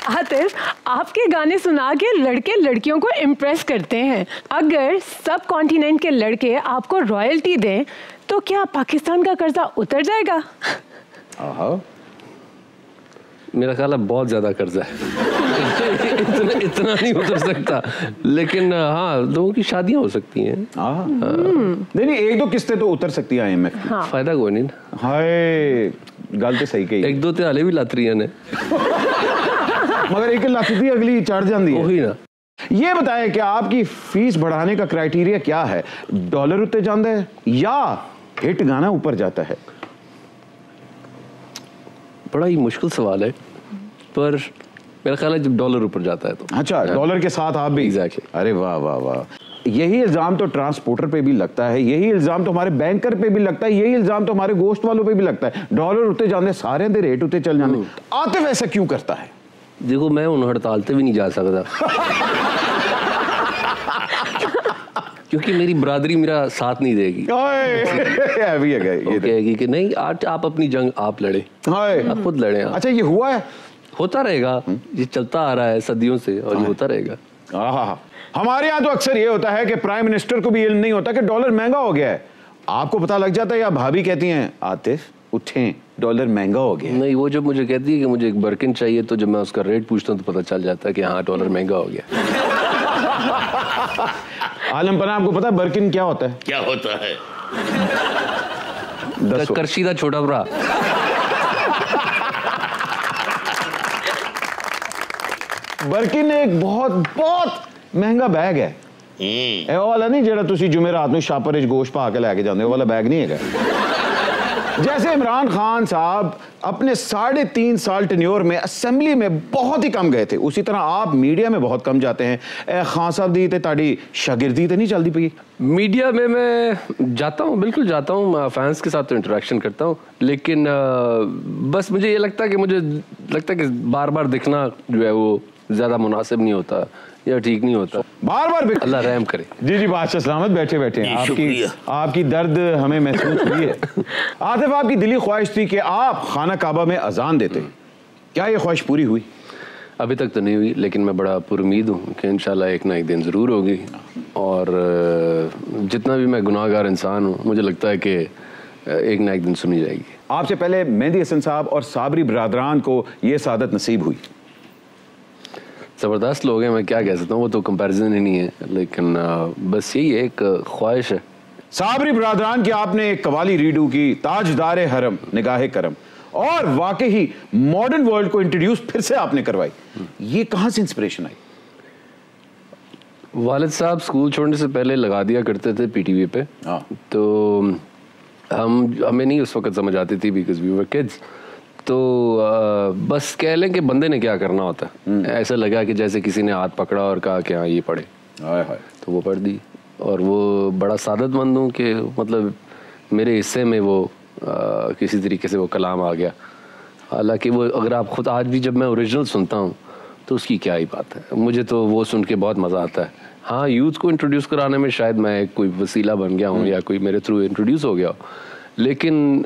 आतिफ, आपके गाने सुना के लड़के लड़कियों को इम्प्रेस करते हैं। अगर सब कॉन्टिनेंट के लड़के आपको रॉयल्टी दें तो क्या पाकिस्तान का कर्जा उतर जाएगा? मेरा ख्याल है बहुत ज्यादा कर्जा है। इतना नहीं उतर सकता, लेकिन हाँ लोगों की शादियां हो सकती हैं। नहीं, एक दो किस्तें तो उतर सकती हैं IMF की। फायदा कोई नहीं ना। हाय, गल तो सही कही। एक दो ते हाले भी लत रही ने, मगर एक लत दी अगली चढ़ जाती है। वही ना। ये बताएं कि आपकी फीस बढ़ाने का क्राइटेरिया क्या है? डॉलर उत्ते जाता है या हिट गाना ऊपर जाता है? बड़ा ही मुश्किल सवाल है, पर मेरा ख्याल है जब डॉलर ऊपर जाता है तो। अच्छा, डॉलर के साथ आप भी? एग्जैक्टली। अरे वाह वाह वाह। यही इल्जाम तो ट्रांसपोर्टर पे भी लगता है, यही इल्जाम तो हमारे बैंकर पे भी लगता है, यही इल्जाम तो हमारे गोश्त वालों पे भी लगता है। डॉलर उत्ते जाते सारे दे रेट उत्ते चल जाते। आतिफ ऐसा क्यों करता है? देखो, मैं उन हड़ताल पे भी नहीं जा सकता क्योंकि मेरी बरादरी मेरा साथ नहीं देगी। ये कहेगी कि नहीं, आज आप अपनी जंग आप लड़े, आप खुद लड़े। अच्छा, ये हुआ है? होता रहेगा, ये चलता आ रहा है सदियों से और ये होता रहेगा। हमारे यहाँ तो अक्सर ये होता है कि प्राइम मिनिस्टर को भी इल्म नहीं होता कि डॉलर महंगा हो गया है। आपको पता लग जाता है या भाभी कहती हैं आतिफ उठें, डॉलर महंगा हो गया? नहीं, वो जब मुझे कहती है कि मुझे एक बर्किन चाहिए तो जब मैं उसका रेट पूछता हूँ तो पता चल जाता है कि हाँ डॉलर महंगा हो गया। आलम पना, आपको पता है बर्किन क्या होता है? क्या होता है? करशीदा छोटा भरा। बर्किन एक बहुत बहुत महंगा बैग है। वो वाला नहीं जेड़ा तुसी जुमेरात में शापर गोश्त पा के लेके जाते हो, वाला बैग नहीं है। जैसे इमरान खान साहब अपने 3.5 साल टेन्योर में असेंबली में बहुत ही कम गए थे, उसी तरह आप मीडिया में बहुत कम जाते हैं। खान साहब दी ते ताड़ी शागिर्दी तो नहीं चलती पई? मीडिया में मैं जाता हूँ, बिल्कुल जाता हूँ, फैंस के साथ तो इंटरेक्शन करता हूँ, लेकिन बस मुझे ये लगता है कि बार बार दिखना जो है वो ज्यादा मुनासिब नहीं होता या ठीक नहीं होता। बार बार अल्लाह रहम करे। जी बादशाह सलामत, बैठे बैठे आपकी दर्द हमें महसूस हुई है। आतिफ, आपकी दिली ख्वाहिश थी कि आप खाना काबा में अजान देते, क्या ये ख्वाहिश पूरी हुई? अभी तक तो नहीं हुई, लेकिन मैं बड़ा पुरुमीद हूँ कि इंशाल्लाह एक ना एक दिन ज़रूर होगी। और जितना भी मैं गुनाहगार इंसान हूँ, मुझे लगता है कि एक ना एक दिन सुनी जाएगी। आपसे पहले मेहदी हसन साहब और साबरी बरादरान को ये सादत नसीब हुई। ज़बरदस्त लोग हैं, मैं क्या कह सकता हूँ, वो तो कंपैरिजन ही नहीं है, लेकिन बस यही एक ख्वाहिश है। साबरी बरादरान की आपने एक कवाली रीडू की, ताजदार हरम निगाहे करम, और वाकई ही मॉडर्न वर्ल्ड को इंट्रोड्यूस फिर से आपने करवाई। ये कहाँ से इंस्पिरेशन आई? वालिद साहब स्कूल छोड़ने से पहले लगा दिया करते थे PTV पे, तो हमें नहीं उस वक्त समझ आती थी बिकॉज वी वर किड्स। तो बस कह लें कि बंदे ने क्या करना होता है, ऐसा लगा कि जैसे किसी ने हाथ पकड़ा और कहा कि हाँ ये पढ़े, तो वो पढ़ दी। और वो बड़ा सादतमंद हूँ कि मतलब मेरे हिस्से में वो किसी तरीके से वो कलाम आ गया। हालांकि वो अगर आप खुद आज भी जब मैं ओरिजिनल सुनता हूँ तो उसकी क्या ही बात है, मुझे तो वो सुन के बहुत मज़ा आता है। हाँ, यूथ को इंट्रोड्यूस कराने में शायद मैं कोई वसीला बन गया हूँ या कोई मेरे थ्रू इंट्रोड्यूस हो गया हो, लेकिन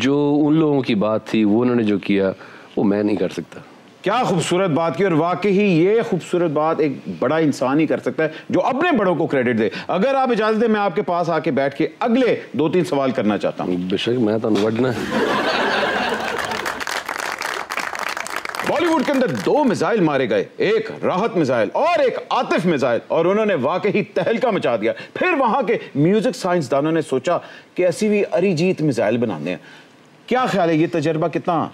जो उन लोगों की बात थी, वो उन्होंने जो किया, वो मैं नहीं कर सकता। क्या खूबसूरत बात की, और वाकई ही ये खूबसूरत बात एक बड़ा इंसान ही कर सकता है जो अपने बड़ों को क्रेडिट दे। अगर आप इजाजत दें, मैं आपके पास आके बैठ के अगले 2-3 सवाल करना चाहता हूँ। बेशक, मैं तो वडना। बॉलीवुड के अंदर 2 मिसाइल मारे गए, एक राहत मिसाइल और एक आतिफ मिसाइल, और उन्होंने वाकई ही तहलका मचा दिया। फिर वहां के म्यूजिक साइंसदानों ने सोचा कि ऐसी भी अरिजीत मिसाइल बनाने हैं। क्या ख्याल है, ये तजर्बा कितना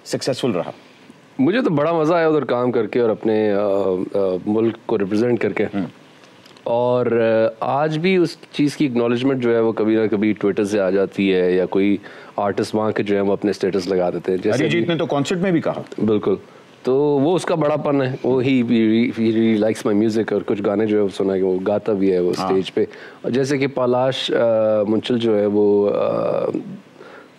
सक्सेसफुल रहा? मुझे तो बड़ा मज़ा आया उधर काम करके और अपने मुल्क को रिप्रेजेंट करके। और आज भी उस चीज़ की एक्नॉलेजमेंट जो है वो कभी ना कभी ट्विटर से आ जाती है, या कोई आर्टिस्ट वहाँ के जो है वो अपने स्टेटस लगा देते हैं। जैसे अरिजीत ने तो कॉन्सर्ट में भी कहा। बिल्कुल, तो वो उसका बड़ापन है, वो ही लाइक्स माई म्यूज़िक, और कुछ गाने जो है वो सुना कि वो गाता भी है वो स्टेज पे। और जैसे कि पलाश मुंचल जो है वो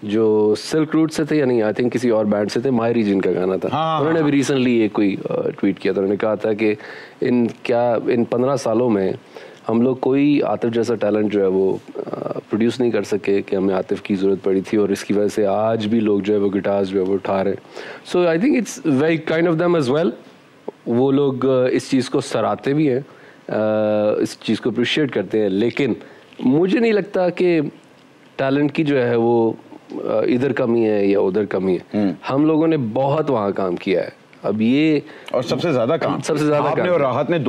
जो सिल्क रूट से थे, या नहीं, आई थिंक किसी और बैंड से थे, माई रीजन का गाना था। उन्होंने भी रिसेंटली एक कोई ट्वीट किया था, उन्होंने कहा था कि इन 15 सालों में हम लोग कोई आतिफ जैसा टैलेंट जो है वो प्रोड्यूस नहीं कर सके कि हमें आतिफ की ज़रूरत पड़ी थी, और इसकी वजह से आज भी लोग जो है वो गिटार्स जो है वो उठा रहे हैं. So I think it's very kind of them as well. वो लोग इस चीज़ को सराहते भी हैं, इस चीज़ को अप्रिशिएट करते हैं, लेकिन मुझे नहीं लगता कि टैलेंट की जो है वो इधर कमी है या उधर कमी है. हम लोगों ने बहुत वहाँ काम किया है. अब ये और सबसे ज़्यादा काम आपने और राहत ने